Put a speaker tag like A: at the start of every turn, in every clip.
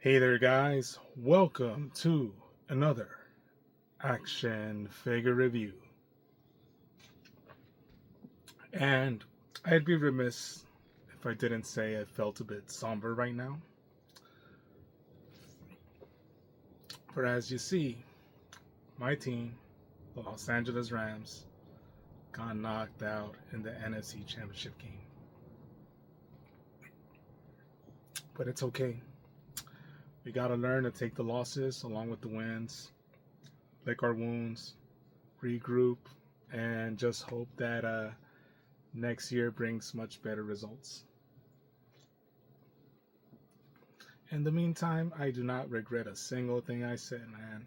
A: Hey there, guys. Welcome to another action figure review. And I'd be remiss if I didn't say I felt a bit somber right now. For as you see, my team, the Los Angeles Rams, got knocked out in the NFC Championship game. But it's okay. We gotta learn to take the losses along with the wins, lick our wounds, regroup, and just hope that next year brings much better results. In the meantime, I do not regret a single thing I said, man.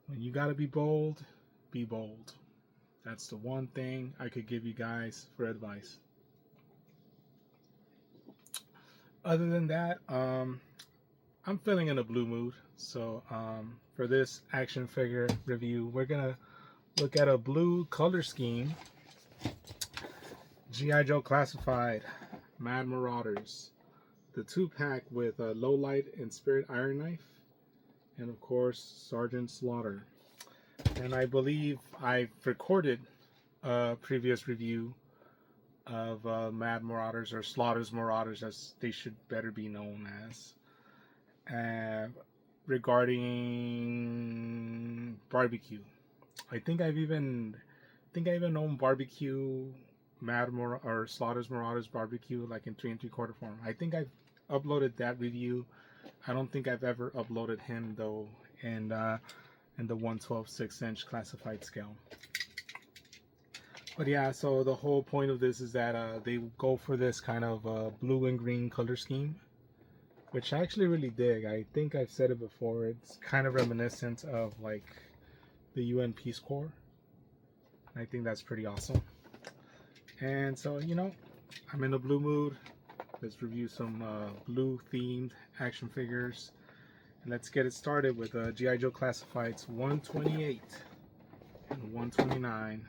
A: When you gotta be bold, be bold. That's the one thing I could give you guys for advice. Other than that, I'm feeling in a blue mood. So for this action figure review, we're gonna look at a blue color scheme. G.I. Joe Classified, Mad Marauders. The 2-pack with a Lowlight and Spirit Iron Knife. And of course, Sergeant Slaughter. And I believe I've recorded a previous review of Mad Marauders, or Slaughter's Marauders as they should better be known as. Regarding barbecue. I think I even own barbecue or Slaughter's Marauders barbecue like in 3 3/4 form. I think I've uploaded that review. I don't think I've ever uploaded him though in the 1/12 6-inch classified scale. But yeah, so the whole point of this is that they go for this kind of blue and green color scheme, which I actually really dig. I think I've said it before. It's kind of reminiscent of like the UN Peace Corps. I think that's pretty awesome. And so, I'm in a blue mood. Let's review some blue themed action figures. And let's get it started with G.I. Joe Classifieds 128 and 129.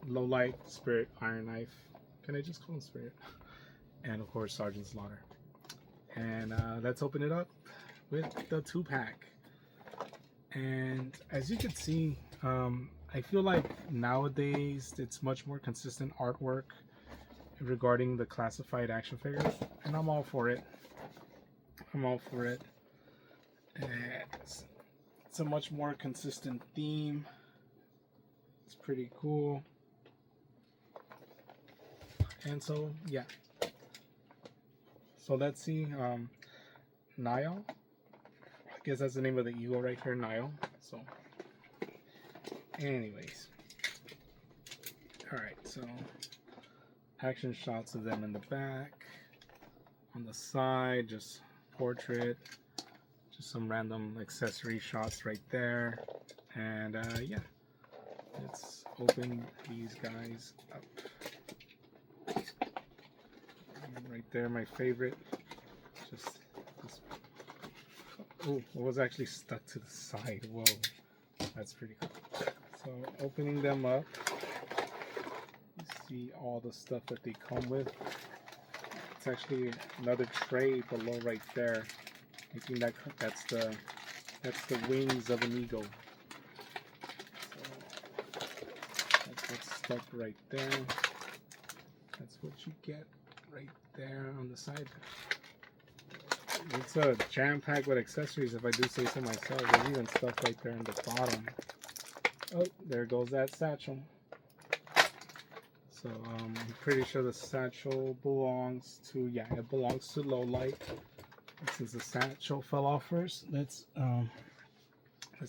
A: Lowlight, Spirit, Iron Knife. Can I just call him Spirit? And of course, Sergeant Slaughter. And let's open it up with the 2-pack. And as you can see, I feel like nowadays it's much more consistent artwork regarding the classified action figures, and I'm all for it. It's a much more consistent theme. It's pretty cool. And so, yeah. So let's see, Nile. I guess that's the name of the eagle right here, Nile. So, anyways. Alright, so action shots of them in the back. On the side, just portrait. Just some random accessory shots right there. And yeah, let's open these guys up. Right there, my favorite. Just oh, it was actually stuck to the side. Whoa, that's pretty cool. So opening them up, you see all the stuff that they come with. It's actually another tray below right there. I think that's the wings of an eagle. So that's what's stuck right there. That's what you get right there on the side. It's a jam pack with accessories, if I do say so myself. There's even stuff right there on the bottom. Oh, there goes that satchel. So I'm pretty sure the satchel belongs to, yeah, it belongs to Lowlight. Since the satchel fell off first, let's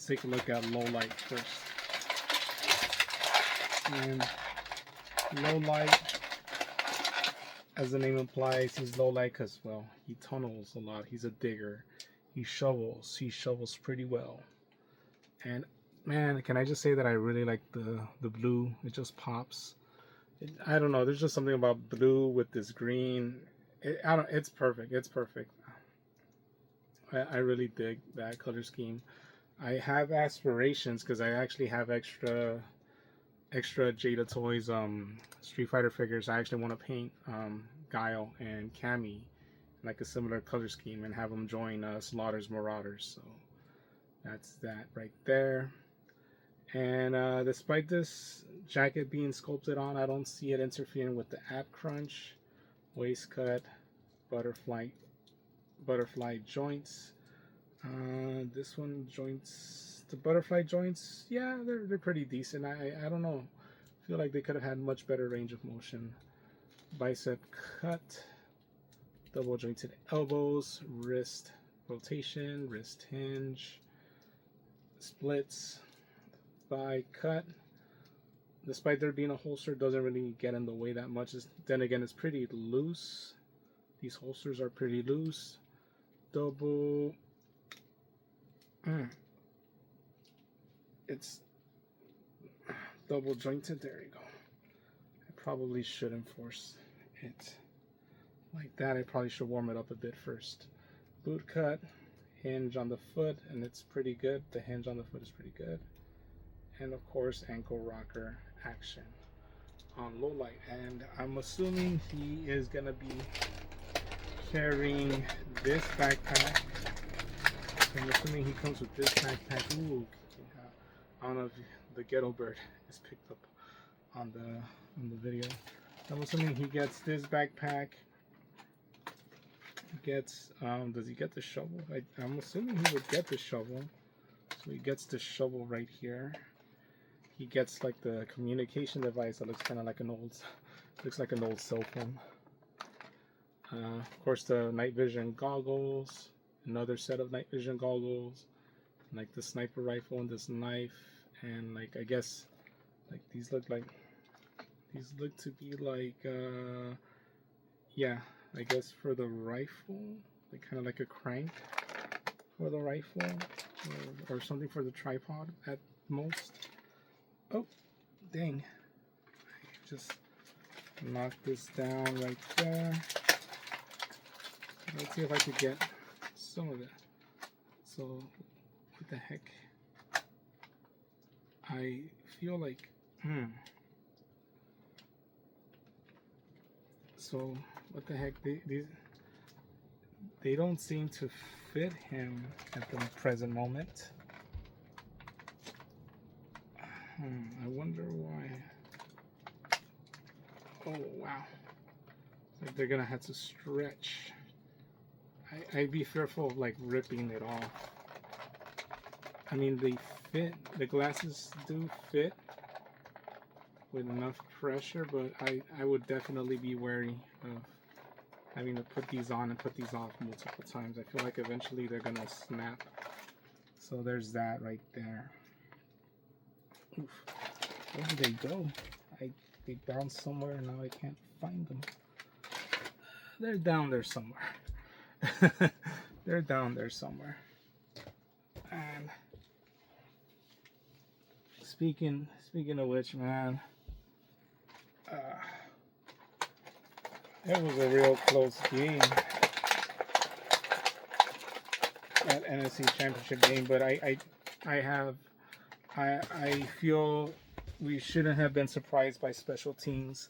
A: take a look at Lowlight first. And Lowlight, as the name implies, he's Lowlight because, well, he tunnels a lot. He's a digger. He shovels pretty well. And man, can I just say that I really like the blue? It just pops. I don't know. There's just something about blue with this green. It's perfect. It's perfect. I really dig that color scheme. I have aspirations because I actually have extra Jada Toys Street Fighter figures. I actually want to paint Guile and Cammy like a similar color scheme and have him join Slaughter's Marauders. So that's that right there. And despite this jacket being sculpted on, I don't see it interfering with the ab crunch, waist cut, butterfly joints. This one joints, the butterfly joints, yeah, they're pretty decent. I don't know. I feel like they could have had much better range of motion. Bicep cut, double jointed elbows, wrist rotation, wrist hinge, splits, thigh cut. Despite there being a holster, doesn't really get in the way that much. Then again, it's pretty loose. These holsters are pretty loose. Double. It's double jointed. There you go. I probably should enforce it like that. I probably should warm it up a bit first. Boot cut, hinge on the foot, and it's pretty good. The hinge on the foot is pretty good. And of course, ankle rocker action on Lowlight. And I'm assuming he is gonna be carrying this backpack. I'm assuming he comes with this backpack. Ooh, I don't know if the ghetto bird is picked up on the video. I'm assuming he gets this backpack. Gets does he get the shovel? I'm assuming he would get the shovel. So he gets the shovel right here. He gets like the communication device that looks kind of like an old cell phone. Of course, the night vision goggles, another set of night vision goggles, like the sniper rifle and this knife, and like I guess like these look to be like yeah, I guess for the rifle, like kind of like a crank for the rifle, or something for the tripod at most. Oh, dang. I just knocked this down right there. Let's see if I could get some of it. So, what the heck? I feel like, So, what the heck? They don't seem to fit him at the present moment. I wonder why. Oh wow! Like they're gonna have to stretch. I'd be fearful of like ripping it off. I mean, they fit. The glasses do fit with enough pressure, but I would definitely be wary of having to put these on and put these off multiple times. I feel like eventually they're gonna snap. So there's that right there. Oof. Where did they go? They bounced somewhere and now I can't find them. They're down there somewhere. They're down there somewhere. And speaking of which, man, it was a real close game, that NFC Championship game. But I feel we shouldn't have been surprised by special teams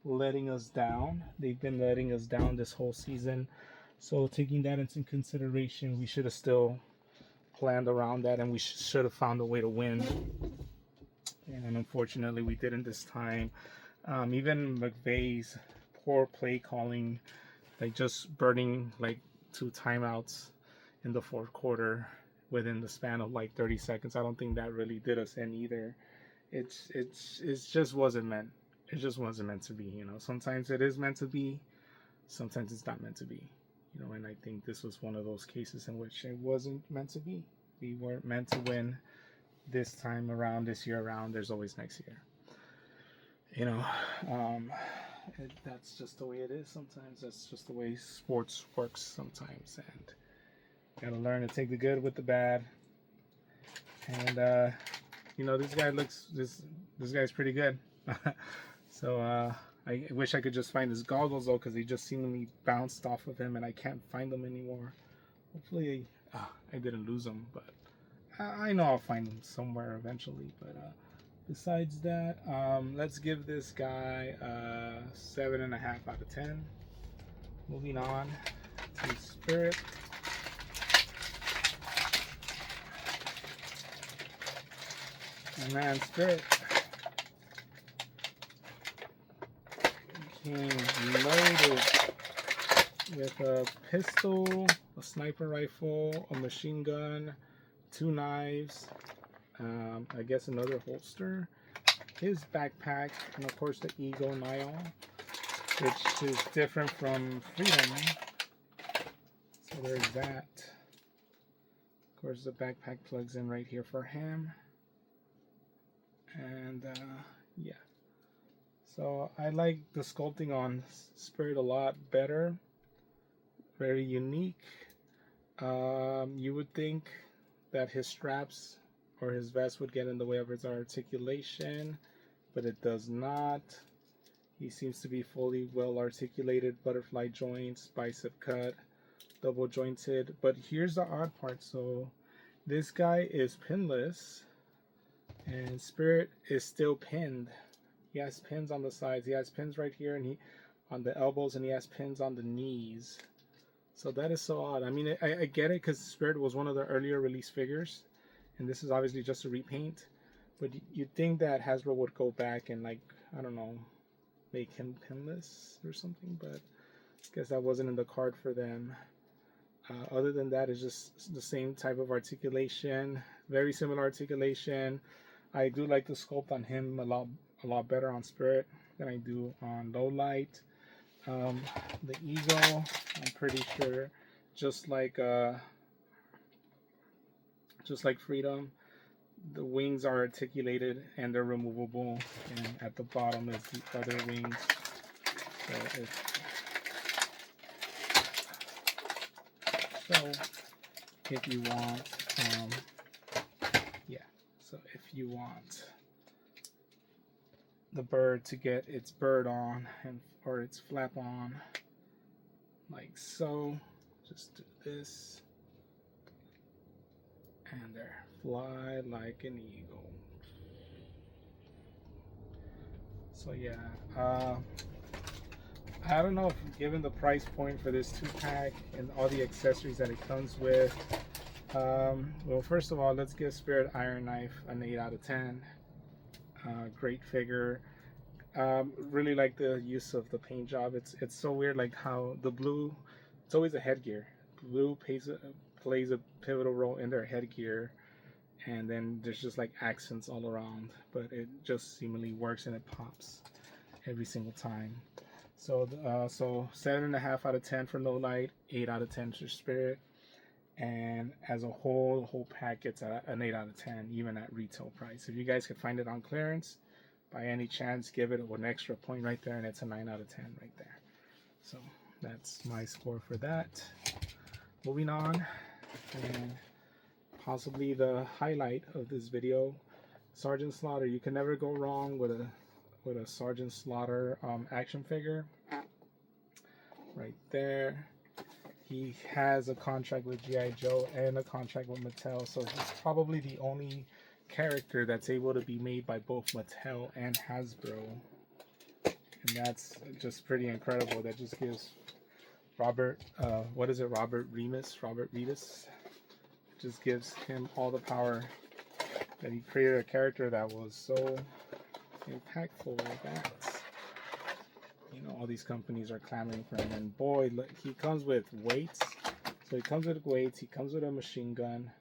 A: letting us down. They've been letting us down this whole season. So taking that into consideration, we should have still planned around that, and we should have found a way to win. And unfortunately, we didn't this time. Even McVay's poor play calling, like just burning like 2 timeouts in the fourth quarter within the span of like 30 seconds. I don't think that really did us in either. It just wasn't meant. It just wasn't meant to be. You know, sometimes it is meant to be, sometimes it's not meant to be. You know, and I think this was one of those cases in which it wasn't meant to be. We weren't meant to win this time around, this year around. There's always next year. You know, that's just the way it is sometimes. That's just the way sports works sometimes. And you gotta learn to take the good with the bad. And you know, this guy's pretty good. So I wish I could just find his goggles though, because they just seemingly bounced off of him and I can't find them anymore. Hopefully I didn't lose them, but I know I'll find them somewhere eventually. But besides that, let's give this guy 7.5 out of 10. Moving on. to Spirit. Man, Spirit came loaded with a pistol, a sniper rifle, a machine gun, 2 knives, I guess another holster, his backpack, and of course the Eagle Nile, which is different from Freedom. So there's that. Of course the backpack plugs in right here for him. And yeah, so I like the sculpting on Spirit a lot better. Very unique. You would think that his straps or his vest would get in the way of his articulation, but it does not. He seems to be fully well articulated, butterfly joints, bicep cut, double jointed. But here's the odd part. So this guy is pinless, and Spirit is still pinned. He has pins on the sides. He has pins right here, and he on the elbows, and he has pins on the knees. So that is so odd. I mean, I get it because Spirit was one of the earlier release figures, and this is obviously just a repaint. But you'd think that Hasbro would go back and, like, I don't know, make him pinless or something. But I guess that wasn't in the card for them. Other than that, it's just the same type of articulation, very similar articulation. I do like the sculpt on him a lot better on Spirit than I do on Lowlight. The Eagle, I'm pretty sure, just like Freedom, the wings are articulated and they're removable, and at the bottom is the other wings. So if you want, yeah. So if you want the bird to get its bird on or its flap on, like so, just do this, and there, fly like an eagle. So yeah, I don't know if, given the price point for this 2-pack and all the accessories that it comes with, well, first of all, let's give Spirit Iron Knife an 8 out of 10. Great figure. Really like the use of the paint job. It's so weird, like how the blue, it's always a headgear. Blue plays a pivotal role in their headgear, and then there's just like accents all around, but it just seemingly works and it pops every single time. So so 7.5 out of 10 for Lowlight, 8 out of 10 for Spirit, and as a whole, the whole pack gets an 8 out of 10, even at retail price. If you guys could find it on clearance, by any chance, give it an extra point right there, and it's a 9 out of 10 right there. So that's my score for that. Moving on, and possibly the highlight of this video, Sergeant Slaughter. You can never go wrong with a Sergeant Slaughter action figure. Right there. He has a contract with G.I. Joe and a contract with Mattel, so he's probably the only character that's able to be made by both Mattel and Hasbro, and that's just pretty incredible. That just gives Robert Remus just gives him all the power that he created a character that was so impactful. That, you know, all these companies are clamoring for him, and boy, look, he comes with weights. So he comes with weights, he comes with a machine gun,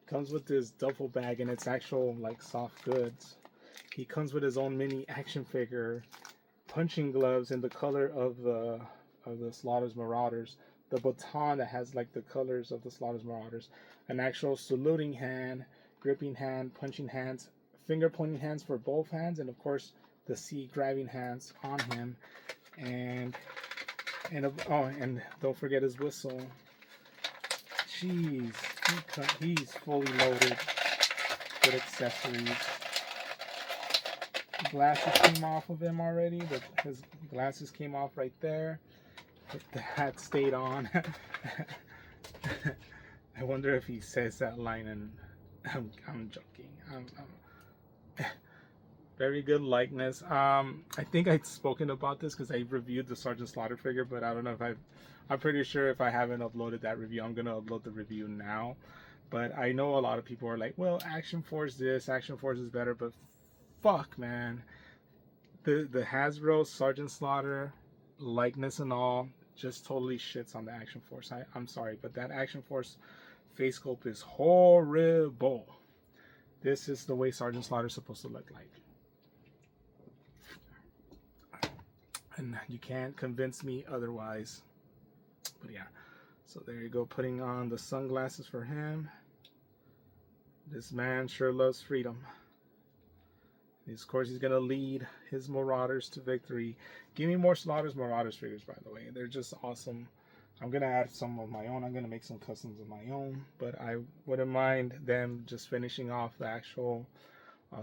A: comes with this duffel bag, and it's actual like soft goods. He comes with his own mini action figure, punching gloves in the color of the Slaughter's Marauders, the baton that has like the colors of the Slaughter's Marauders, an actual saluting hand, gripping hand, punching hands, finger pointing hands for both hands, and of course the C grabbing hands on him, and don't forget his whistle. Jeez, he's fully loaded with accessories. The glasses came off of him already. His glasses came off right there. The hat stayed on. I wonder if he says that line, and I'm joking. Very good likeness. I think I'd spoken about this because I reviewed the Sergeant Slaughter figure, but I don't know if I'm pretty sure if I haven't uploaded that review, I'm gonna upload the review now. But I know a lot of people are like, well, Action Force this, Action Force is better, but fuck, man. The Hasbro Sergeant Slaughter likeness and all just totally shits on the Action Force. I'm sorry, but that Action Force face sculpt is horrible. This is the way Sergeant Slaughter is supposed to look like. And you can't convince me otherwise. But yeah, so there you go, putting on the sunglasses for him. This man sure loves freedom. Of course, he's gonna lead his Marauders to victory. Give me more Marauders figures, by the way. They're just awesome. I'm gonna add some of my own. I'm gonna make some customs of my own, but I wouldn't mind them just finishing off the actual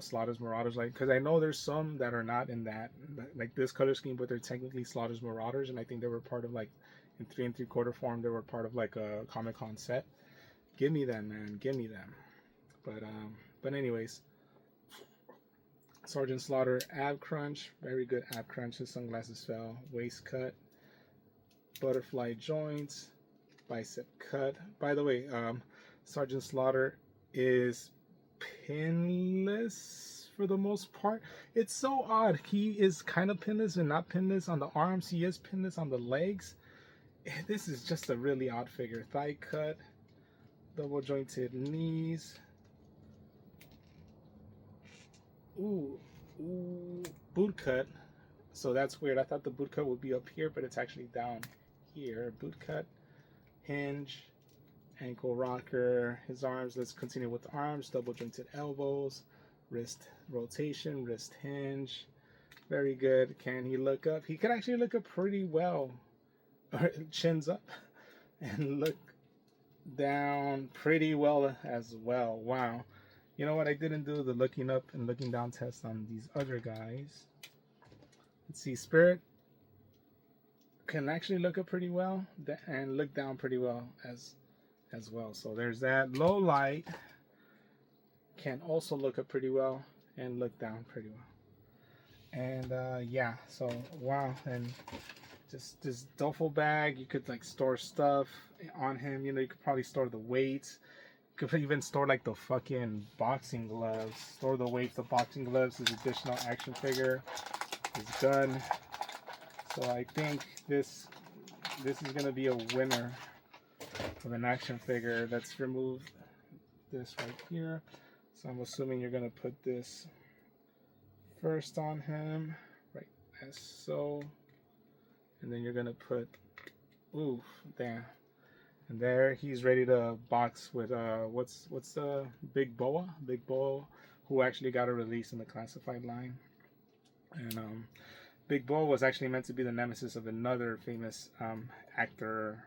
A: Slaughter's Marauders, like, because I know there's some that are not in that, like this color scheme, but they're technically Slaughter's Marauders, and I think they were part of, like, in 3 3/4 form, they were part of like a Comic-Con set. Give me them, man, give me them. But anyways, Sergeant Slaughter ab crunch, very good ab crunch. His sunglasses fell. Waist cut, butterfly joints, bicep cut. By the way, Sergeant Slaughter is pinless for the most part. It's so odd. He is kind of pinless and not pinless on the arms. He is pinless on the legs. This is just a really odd figure. Thigh cut, double jointed knees. Ooh, boot cut. So that's weird. I thought the boot cut would be up here, but it's actually down here. Boot cut, hinge, ankle rocker, his arms. Let's continue with the arms. Double jointed elbows, wrist rotation, wrist hinge. Very good. Can he look up? He could actually look up pretty well. Chins up and look down pretty well as well. Wow. You know what? I didn't do the looking up and looking down test on these other guys. Let's see. Spirit can actually look up pretty well and look down pretty well as well. So there's that. Lowlight can also look up pretty well and look down pretty well. And yeah, so wow. And just this duffel bag, you could like store stuff on him. You know, you could probably store the weights. You could even store like the fucking boxing gloves. Store the weights, the boxing gloves, his additional action figure, his gun. So I think this is gonna be a winner of an action figure. Let's remove this right here. So I'm assuming you're gonna put this first on him, right as so. And then you're gonna put, oof, damn. And there he's ready to box with what's the Big Boa, who actually got a release in the classified line. And Big Boa was actually meant to be the nemesis of another famous actor,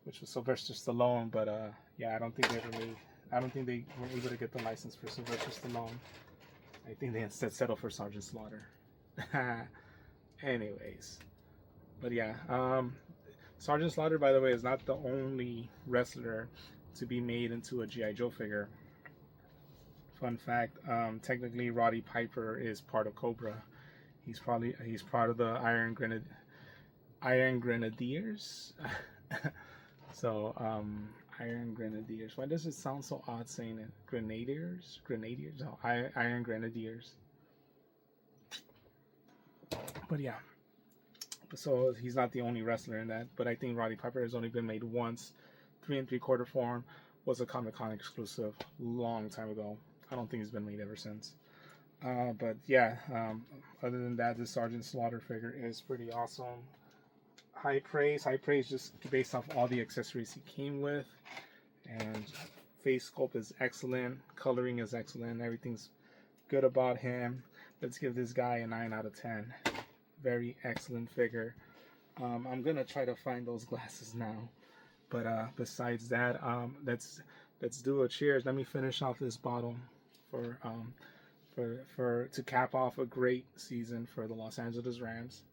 A: which was Sylvester Stallone. But yeah, I don't think they were able to get the license for Sylvester Stallone. I think they instead settled for Sergeant Slaughter. Anyways, but yeah, Sergeant Slaughter, by the way, is not the only wrestler to be made into a G.I. Joe figure. Fun fact, technically Roddy Piper is part of Cobra. He's part of the Iron Grenadiers. So Iron Grenadiers. Why does it sound so odd saying it? Grenadiers? No, Iron Grenadiers. But yeah. So he's not the only wrestler in that. But I think Roddy Piper has only been made once. 3 3/4 form. Was a Comic-Con exclusive long time ago. I don't think he's been made ever since. But yeah, other than that, the Sergeant Slaughter figure is pretty awesome. High praise just based off all the accessories he came with. And face sculpt is excellent, coloring is excellent, everything's good about him. Let's give this guy a 9 out of 10. Very excellent figure. I'm gonna try to find those glasses now. But besides that, let's do a cheers. Let me finish off this bottle to cap off a great season for the Los Angeles Rams.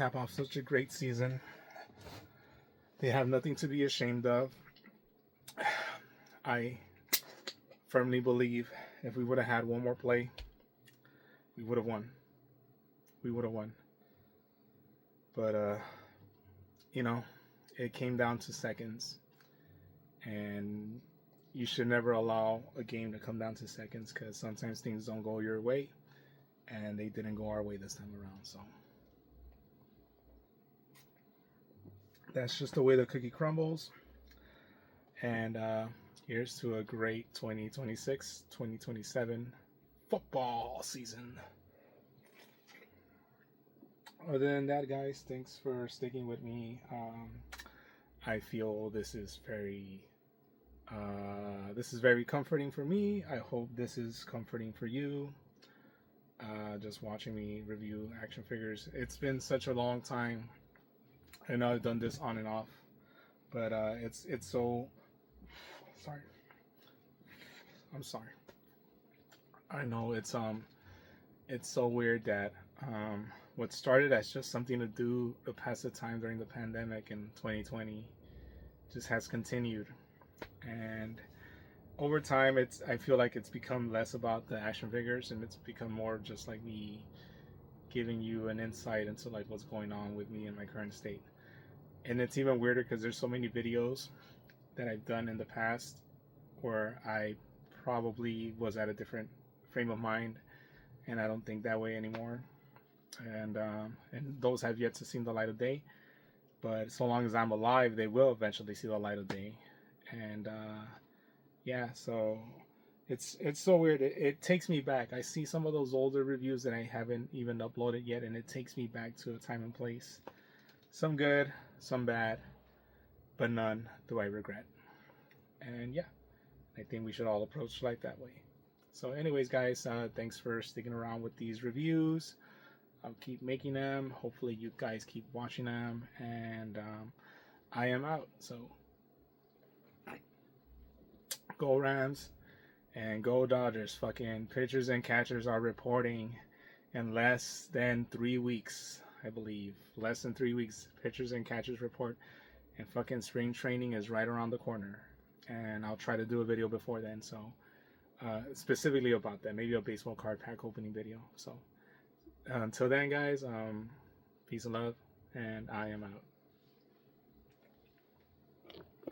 A: cap off such a great season. They have nothing to be ashamed of. I firmly believe if we would have had one more play, we would have won. We would have won. But, you know, it came down to seconds. And you should never allow a game to come down to seconds, because sometimes things don't go your way. And they didn't go our way this time around. So that's just the way the cookie crumbles. And here's to a great 2026-2027 football season. Other than that, guys, thanks for sticking with me. I feel this is very comforting for me. I hope this is comforting for you. Just watching me review action figures. It's been such a long time. I know I've done this on and off, but it's so sorry. I'm sorry. I know it's so weird that what started as just something to do to pass the time during the pandemic in 2020 just has continued, and over time I feel like it's become less about the action figures, and it's become more just like me giving you an insight into like what's going on with me in my current state. And it's even weirder because there's so many videos that I've done in the past where I probably was at a different frame of mind, and I don't think that way anymore. And those have yet to see the light of day. But so long as I'm alive, they will eventually see the light of day. And yeah, so it's so weird. It takes me back. I see some of those older reviews that I haven't even uploaded yet, and it takes me back to a time and place. Some good, some bad, but none do I regret. And yeah, I think we should all approach life that way. So anyways, guys, thanks for sticking around with these reviews. I'll keep making them. Hopefully you guys keep watching them. And I am out. So go Rams and go Dodgers. Fucking pitchers and catchers are reporting in less than 3 weeks, I believe. Less than 3 weeks. Pitchers and catchers report. And fucking spring training is right around the corner. And I'll try to do a video before then. So specifically about that. Maybe a baseball card pack opening video. So until then, guys, peace and love, and I am out.